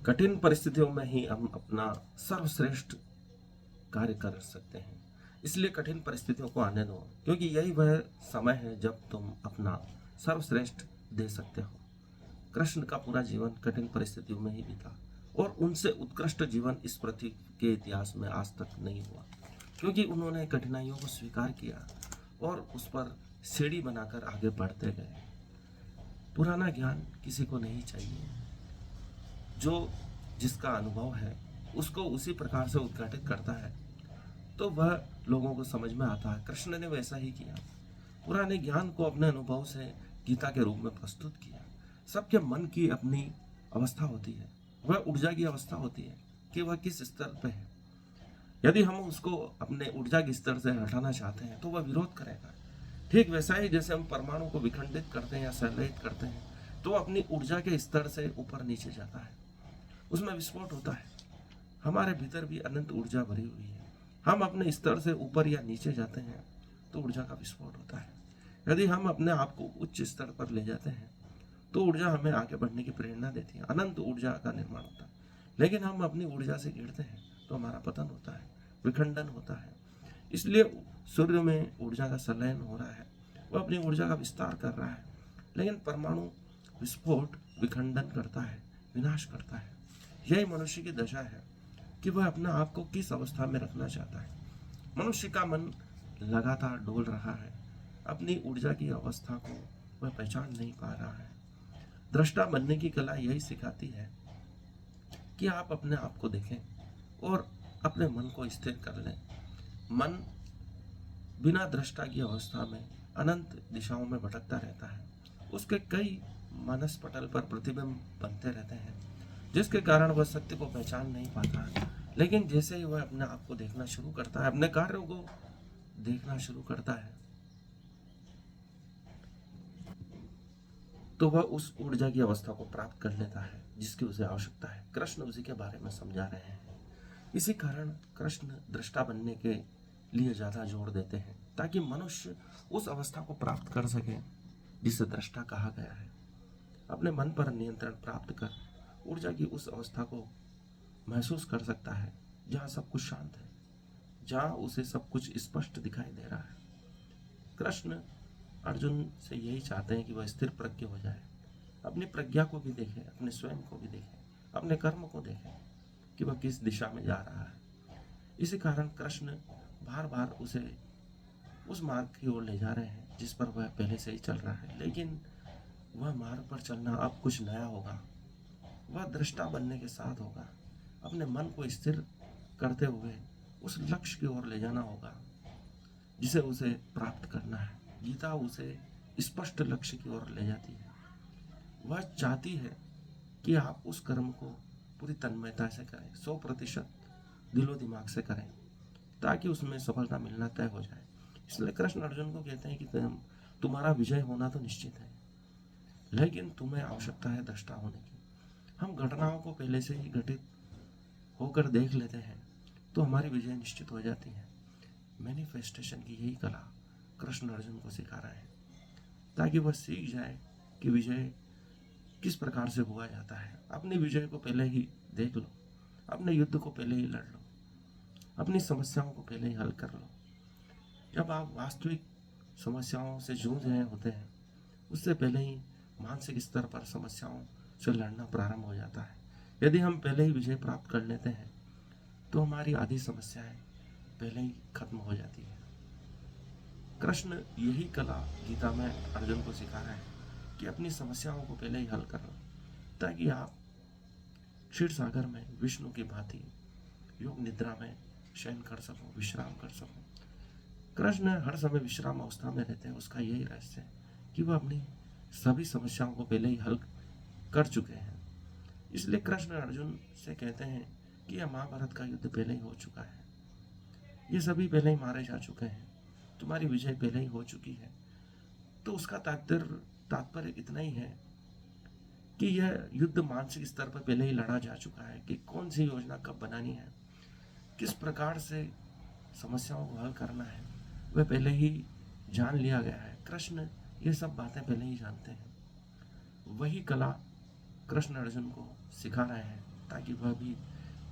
कठिन परिस्थितियों में ही हम अपना सर्वश्रेष्ठ कार्य कर सकते हैं। इसलिए कठिन परिस्थितियों को आने दो, क्योंकि यही वह समय है जब तुम अपना सर्वश्रेष्ठ दे सकते हो। कृष्ण का पूरा जीवन कठिन परिस्थितियों में ही बीता और उनसे उत्कृष्ट जीवन इस पृथ्वी के इतिहास में आज तक नहीं हुआ, क्योंकि उन्होंने कठिनाइयों को स्वीकार किया और उस पर सीढ़ी बनाकर आगे बढ़ते गए। पुराना ज्ञान किसी को नहीं चाहिए। जो जिसका अनुभव है उसको उसी प्रकार से उद्घाटित करता है तो वह लोगों को समझ में आता है। कृष्ण ने वैसा ही किया, पुराने ज्ञान को अपने अनुभव से गीता के रूप में प्रस्तुत किया। सबके मन की अपनी अवस्था होती है, वह ऊर्जा की अवस्था होती है कि वह किस स्तर पे है। यदि हम उसको अपने ऊर्जा के स्तर से हटाना चाहते हैं तो वह विरोध करेगा। ठीक वैसा ही जैसे हम परमाणु को विखंडित करते हैं या संग्रहित करते हैं तो अपनी ऊर्जा के स्तर से ऊपर नीचे जाता है, उसमें विस्फोट होता है। हमारे भीतर भी अनंत ऊर्जा भरी हुई है। हम अपने स्तर से ऊपर या नीचे जाते हैं तो ऊर्जा का विस्फोट होता है। यदि हम अपने आप को उच्च स्तर पर ले जाते हैं तो ऊर्जा हमें आगे बढ़ने की प्रेरणा देती है, अनंत ऊर्जा का निर्माण होता है। लेकिन हम अपनी ऊर्जा से गिरते हैं तो हमारा पतन होता है, विखंडन होता है। इसलिए सूर्य में ऊर्जा का संलयन हो रहा है, वह अपनी ऊर्जा का विस्तार कर रहा है, लेकिन परमाणु विस्फोट विखंडन करता है, विनाश करता है। यही मनुष्य की दशा है कि वह अपना आप को किस अवस्था में रखना चाहता है। मनुष्य का मन लगातार डोल रहा है, अपनी ऊर्जा की अवस्था को वह पहचान नहीं पा रहा है। दृष्टा बनने की कला यही सिखाती है कि आप अपने आप को देखें और अपने मन को स्थिर कर लें। मन बिना दृष्टा की अवस्था में अनंत दिशाओं में भटकता रहता है। उसके कई मानस पटल पर प्रतिबिंब बनते रहते हैं, जिसके कारण वह सत्य को पहचान नहीं पाता। लेकिन जैसे ही वह अपने आप को देखना शुरू करता है, अपने कार्यों को देखना शुरू करता है, तो वह उस ऊर्जा की अवस्था को प्राप्त कर लेता है जिसकी उसे आवश्यकता है। कृष्ण उसी के बारे में समझा रहे हैं। इसी कारण कृष्ण दृष्टा बनने के लिए ज्यादा जोर देते हैं, ताकि मनुष्य उस अवस्था को प्राप्त कर सके जिसे दृष्टा कहा गया है। अपने मन पर नियंत्रण प्राप्त कर ऊर्जा की उस अवस्था को महसूस कर सकता है जहाँ सब कुछ शांत है, जहाँ उसे सब कुछ स्पष्ट दिखाई दे रहा है। कृष्ण अर्जुन से यही चाहते हैं कि वह स्थिर प्रज्ञ हो जाए, अपनी प्रज्ञा को भी देखे, अपने स्वयं को भी देखे, अपने कर्म को देखे कि वह किस दिशा में जा रहा है। इसी कारण कृष्ण बार बार उसे उस मार्ग की ओर ले जा रहे हैं जिस पर वह पहले से ही चल रहा है। लेकिन वह मार्ग पर चलना अब कुछ नया होगा, वह दृष्टा बनने के साथ होगा। अपने मन को स्थिर करते हुए उस लक्ष्य की ओर ले जाना होगा जिसे उसे प्राप्त करना है। गीता उसे स्पष्ट लक्ष्य की ओर ले जाती है। वह चाहती है कि आप उस कर्म को पूरी तन्मयता से करें, 100% दिलो दिमाग से करें, ताकि उसमें सफलता मिलना तय हो जाए। इसलिए कृष्ण अर्जुन को कहते हैं कि तुम्हारा विजय होना तो निश्चित है, लेकिन तुम्हें आवश्यकता है दृष्टा होने की। हम घटनाओं को पहले से ही घटित होकर देख लेते हैं तो हमारी विजय निश्चित हो जाती है। मैनिफेस्टेशन की यही कला कृष्ण अर्जुन को सिखा रहे हैं, ताकि वह सीख जाए कि विजय किस प्रकार से हुआ जाता है। अपनी विजय को पहले ही देख लो, अपने युद्ध को पहले ही लड़ लो, अपनी समस्याओं को पहले ही हल कर लो। जब आप वास्तविक समस्याओं से जूझ रहे होते हैं, उससे पहले ही मानसिक स्तर पर समस्याओं से लड़ना प्रारंभ हो जाता है। यदि हम पहले ही विजय प्राप्त कर लेते हैं तो हमारी आधी समस्याएं पहले ही खत्म हो जाती है। कृष्ण यही कला गीता में अर्जुन को सिखा रहे हैं कि अपनी समस्याओं को पहले ही हल कर लो, ताकि आप क्षीर सागर में विष्णु की भांति योग निद्रा में शयन कर सको, विश्राम कर सको। कृष्ण हर समय विश्राम अवस्था में रहते हैं। उसका यही रहस्य है कि वह अपनी सभी समस्याओं को पहले ही हल कर चुके हैं। इसलिए कृष्ण अर्जुन से कहते हैं कि यह महाभारत का युद्ध पहले ही हो चुका है, ये सभी पहले ही मारे जा चुके हैं, तुम्हारी विजय पहले ही हो चुकी है। तो उसका तात्पर्य इतना ही है कि यह युद्ध मानसिक स्तर पर पहले ही लड़ा जा चुका है कि कौन सी योजना कब बनानी है, किस प्रकार से समस्याओं को हल करना है, वह पहले ही जान लिया गया है। कृष्ण ये सब बातें पहले ही जानते हैं। वही कला कृष्ण अर्जुन को सिखा रहे हैं ताकि वह भी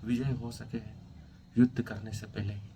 विजय हो सके युद्ध करने से पहले ही।